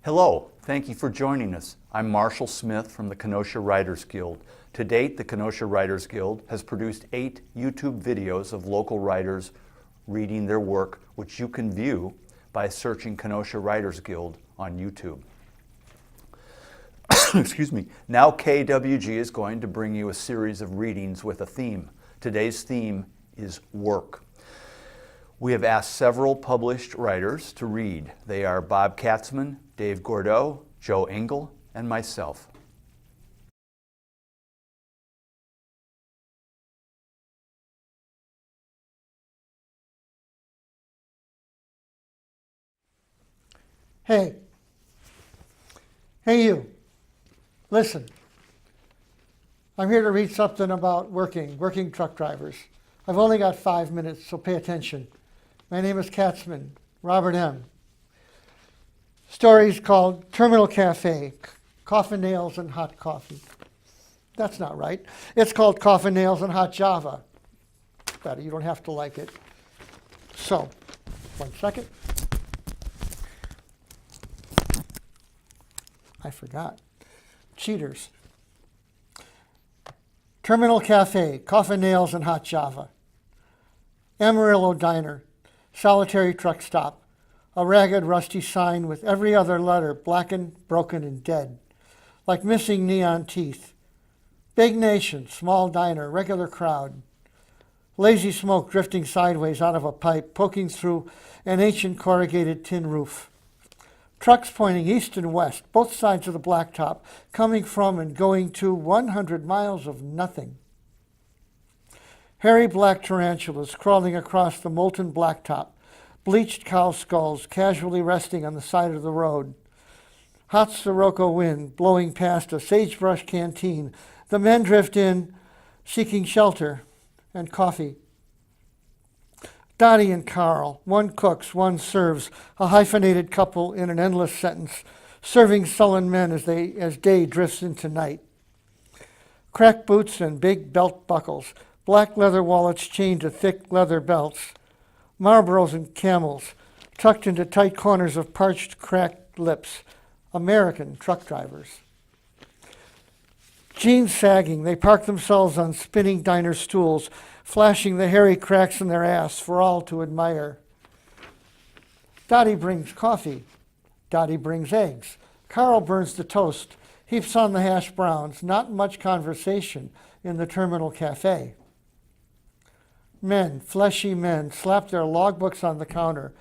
Hello, thank you for joining us. I'm Marshall Smith from the Kenosha Writers Guild. To date, the Kenosha Writers Guild has produced 8 YouTube videos of local writers reading their work, which you can view by searching Kenosha Writers Guild on YouTube. Excuse me. Now KWG is going to bring you a series of readings with a theme. Today's theme is work. We have asked several published writers to read. They are Bob Katzman, Dave Gourdoux, Joe Engel, and myself. Hey you, listen. I'm here to read something about working truck drivers. I've only got 5 minutes, so pay attention. My name is Katzman, Robert M. Story's called Terminal Cafe, Coffin Nails and Hot Coffee. That's not right. It's called Coffin Nails and Hot Java. Better, you don't have to like it. So, 1 second. I forgot. Cheaters. Terminal Cafe, Coffin Nails and Hot Java. Amarillo Diner, solitary truck stop. A ragged, rusty sign with every other letter blackened, broken, and dead, like missing neon teeth. Big nation, small diner, regular crowd. Lazy smoke drifting sideways out of a pipe, poking through an ancient corrugated tin roof. Trucks pointing east and west, both sides of the blacktop, coming from and going to 100 miles of nothing. Hairy black tarantulas crawling across the molten blacktop, bleached cow skulls casually resting on the side of the road. Hot Sirocco wind blowing past a sagebrush canteen. The men drift in, seeking shelter and coffee. Dottie and Carl, one cooks, one serves, a hyphenated couple in an endless sentence, serving sullen men as day drifts into night. Cracked boots and big belt buckles, black leather wallets chained to thick leather belts, Marlboros and Camels, tucked into tight corners of parched, cracked lips. American truck drivers. Jeans sagging, they park themselves on spinning diner stools, flashing the hairy cracks in their ass for all to admire. Dottie brings coffee. Dottie brings eggs. Carl burns the toast, heaps on the hash browns. Not much conversation in the Terminal Cafe. Men, fleshy men, slap their logbooks on the counter,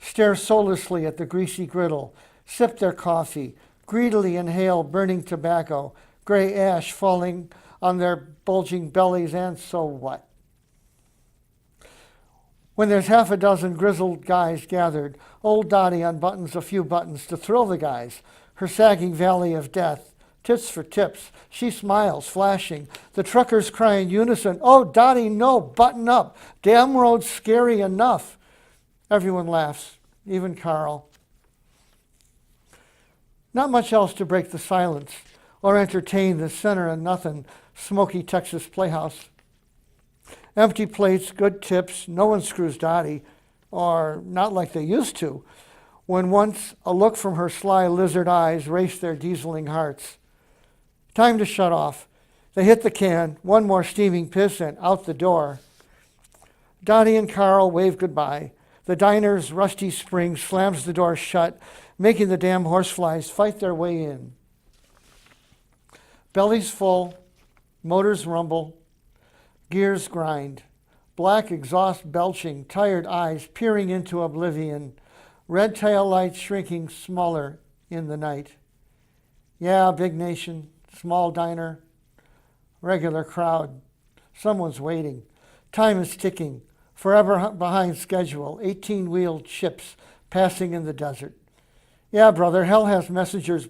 stare soullessly at the greasy griddle, sip their coffee, greedily inhale burning tobacco, gray ash falling on their bulging bellies, and so what? When there's half a dozen grizzled guys gathered, old Dottie unbuttons a few buttons to thrill the guys, her sagging valley of death. Tits for tips. She smiles, flashing. The truckers cry in unison, "Oh, Dottie, no, button up. Damn road's scary enough." Everyone laughs, even Carl. Not much else to break the silence or entertain the center of nothing, smoky Texas playhouse. Empty plates, good tips, no one screws Dottie, or not like they used to, when once a look from her sly lizard eyes raced their dieseling hearts. Time to shut off. They hit the can, one more steaming piss, and out the door. Dottie and Carl wave goodbye. The diner's rusty spring slams the door shut, making the damn horseflies fight their way in. Bellies full, motors rumble, gears grind. Black exhaust belching, tired eyes peering into oblivion, red tail lights shrinking smaller in the night. Yeah, big nation. Small diner, regular crowd. Someone's waiting. Time is ticking, forever behind schedule. 18-wheeled ships passing in the desert. Yeah, brother, hell has messengers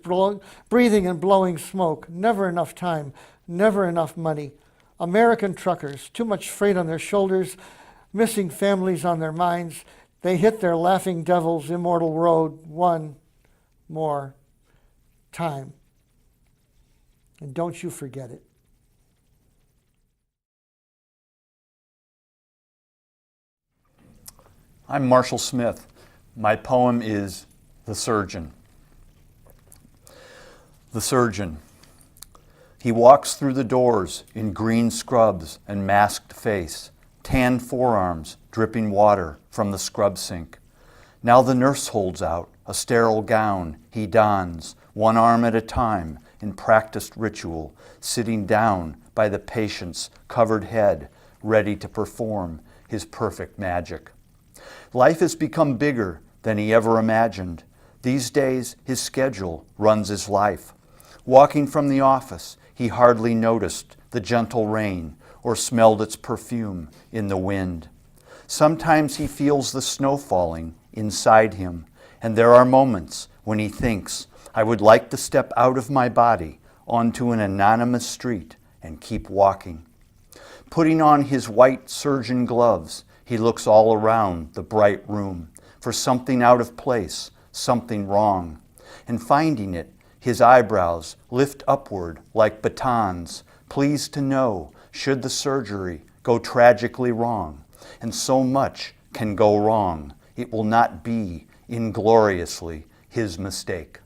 breathing and blowing smoke. Never enough time, never enough money. American truckers, too much freight on their shoulders, missing families on their minds. They hit their laughing devil's immortal road one more time. And don't you forget it. I'm Marshall Smith. My poem is The Surgeon. The surgeon. He walks through the doors in green scrubs and masked face, tan forearms dripping water from the scrub sink. Now the nurse holds out a sterile gown he dons, one arm at a time, in practiced ritual, sitting down by the patient's covered head, ready to perform his perfect magic. Life has become bigger than he ever imagined. These days, his schedule runs his life. Walking from the office, he hardly noticed the gentle rain or smelled its perfume in the wind. Sometimes he feels the snow falling inside him, and there are moments when he thinks, I would like to step out of my body onto an anonymous street and keep walking. Putting on his white surgeon gloves, he looks all around the bright room for something out of place, something wrong, and finding it, his eyebrows lift upward like batons, pleased to know, should the surgery go tragically wrong, and so much can go wrong, it will not be ingloriously his mistake.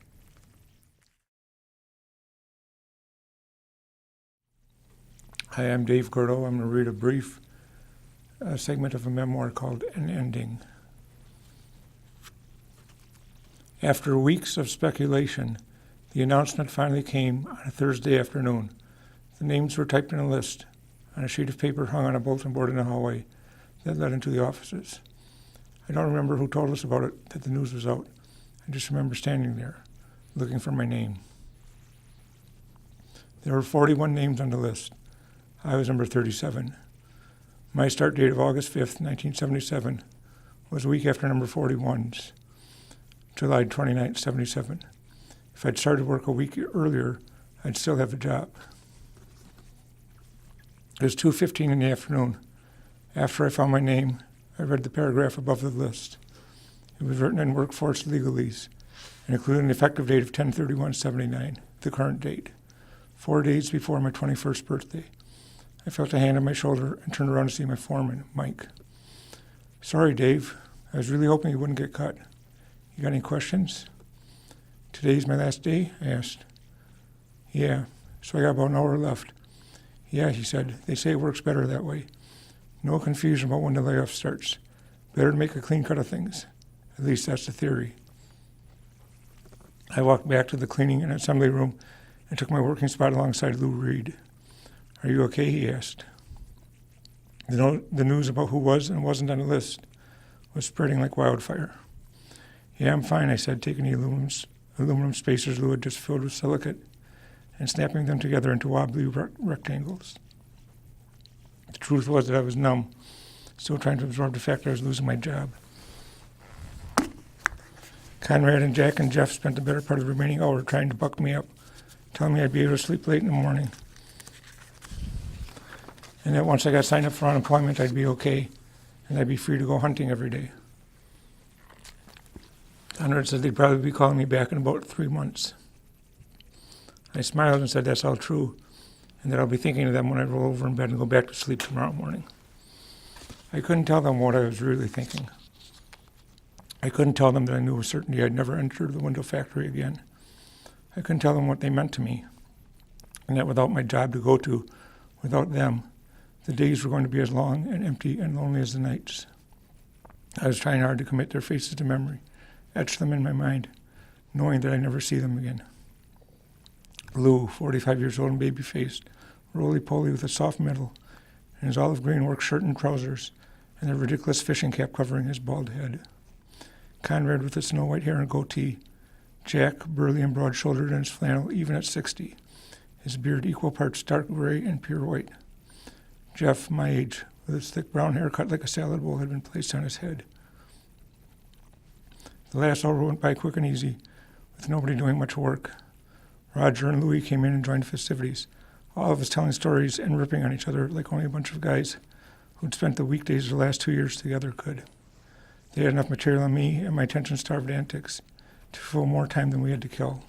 Hi, I'm Dave Gourdoux. I'm going to read a brief segment of a memoir called An Ending. After weeks of speculation, the announcement finally came on a Thursday afternoon. The names were typed in a list on a sheet of paper hung on a bulletin board in the hallway that led into the offices. I don't remember who told us about it, that the news was out. I just remember standing there, looking for my name. There were 41 names on the list. I was number 37. My start date of August 5th, 1977, was a week after number 41's, July 29th, 77. If I'd started work a week earlier, I'd still have a job. It was 2:15 in the afternoon. After I found my name, I read the paragraph above the list. It was written in workforce legalese and included an effective date of 10/31/79, the current date, 4 days before my 21st birthday. I felt a hand on my shoulder and turned around to see my foreman, Mike. Sorry, Dave. I was really hoping you wouldn't get cut. You got any questions? Today's my last day? I asked. Yeah, so I got about an hour left. Yeah, he said. They say it works better that way. No confusion about when the layoff starts. Better to make a clean cut of things. At least that's the theory. I walked back to the cleaning and assembly room and took my working spot alongside Lou Reed. Are you okay? He asked. The news about who was and wasn't on the list was spreading like wildfire. Yeah, I'm fine, I said, taking the aluminum spacers Lou had just filled with silicate and snapping them together into wobbly rectangles. The truth was that I was numb, still trying to absorb the fact that I was losing my job. Conrad and Jack and Jeff spent the better part of the remaining hour trying to buck me up, telling me I'd be able to sleep late in the morning, and that once I got signed up for unemployment, I'd be okay, and I'd be free to go hunting every day. Conrad said they'd probably be calling me back in about 3 months. I smiled and said that's all true, and that I'll be thinking of them when I roll over in bed and go back to sleep tomorrow morning. I couldn't tell them what I was really thinking. I couldn't tell them that I knew with certainty I'd never enter the window factory again. I couldn't tell them what they meant to me, and that without my job to go to, without them, the days were going to be as long and empty and lonely as the nights. I was trying hard to commit their faces to memory, etch them in my mind, knowing that I'd never see them again. Lou, 45 years old and baby-faced, roly-poly with a soft middle, and his olive green work shirt and trousers, and a ridiculous fishing cap covering his bald head. Conrad with his snow-white hair and goatee. Jack, burly and broad-shouldered in his flannel, even at 60, his beard equal parts dark gray and pure white. Jeff, my age, with his thick brown hair cut like a salad bowl, had been placed on his head. The last hour went by quick and easy, with nobody doing much work. Roger and Louie came in and joined the festivities, all of us telling stories and ripping on each other like only a bunch of guys who'd spent the weekdays of the last 2 years together could. They had enough material on me and my attention-starved antics to fill more time than we had to kill.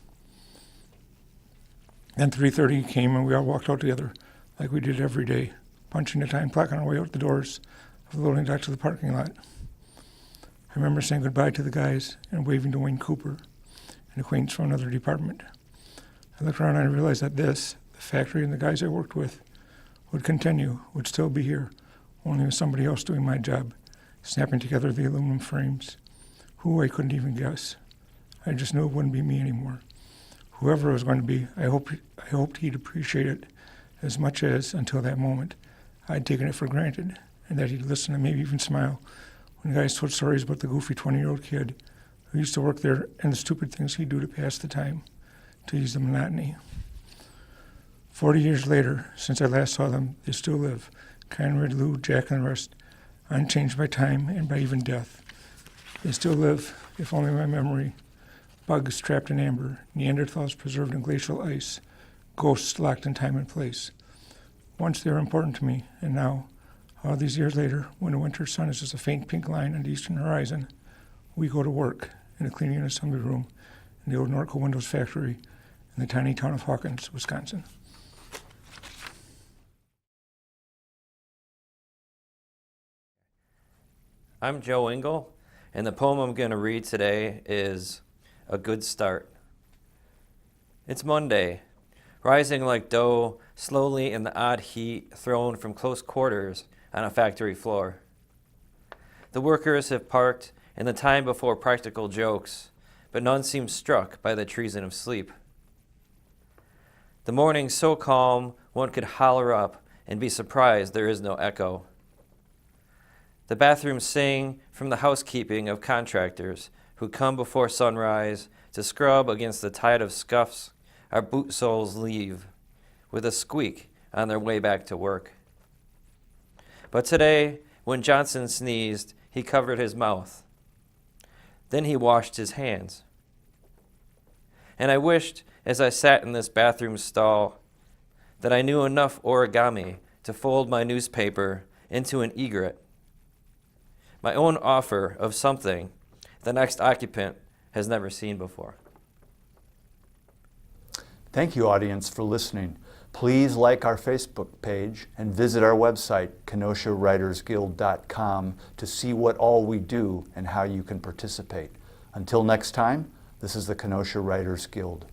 Then 3:30 came and we all walked out together like we did every day, punching the time clock on our way out the doors of the loading dock to the parking lot. I remember saying goodbye to the guys and waving to Wayne Cooper, an acquaintance from another department. I looked around and I realized that this, the factory and the guys I worked with, would continue, would still be here, only with somebody else doing my job, snapping together the aluminum frames. Who, I couldn't even guess. I just knew it wouldn't be me anymore. Whoever it was going to be, I hoped he'd appreciate it as much as, until that moment, I'd taken it for granted, and that he'd listen and maybe even smile when guys told stories about the goofy 20-year-old kid who used to work there and the stupid things he'd do to pass the time, to ease the monotony. 40 years later, since I last saw them, they still live, Conrad, Lou, Jack, and the rest, unchanged by time and by even death. They still live, if only my memory. Bugs trapped in amber, Neanderthals preserved in glacial ice, ghosts locked in time and place. Once they were important to me, and now, all these years later, when the winter sun is just a faint pink line on the eastern horizon, we go to work in a cleaning and assembly room in the old Norco Windows factory in the tiny town of Hawkins, Wisconsin. I'm Joe Engel, and the poem I'm going to read today is A Good Start. It's Monday, rising like dough slowly in the odd heat thrown from close quarters on a factory floor. The workers have parked in the time before practical jokes, but none seem struck by the treason of sleep. The morning's so calm one could holler up and be surprised there is no echo. The bathrooms sing from the housekeeping of contractors who come before sunrise to scrub against the tide of scuffs our boot soles leave, with a squeak on their way back to work. But today, when Johnson sneezed, he covered his mouth. Then he washed his hands. And I wished, as I sat in this bathroom stall, that I knew enough origami to fold my newspaper into an egret. My own offer of something the next occupant has never seen before. Thank you, audience, for listening. Please like our Facebook page and visit our website, KenoshaWritersGuild.com, to see what all we do and how you can participate. Until next time, this is the Kenosha Writers Guild.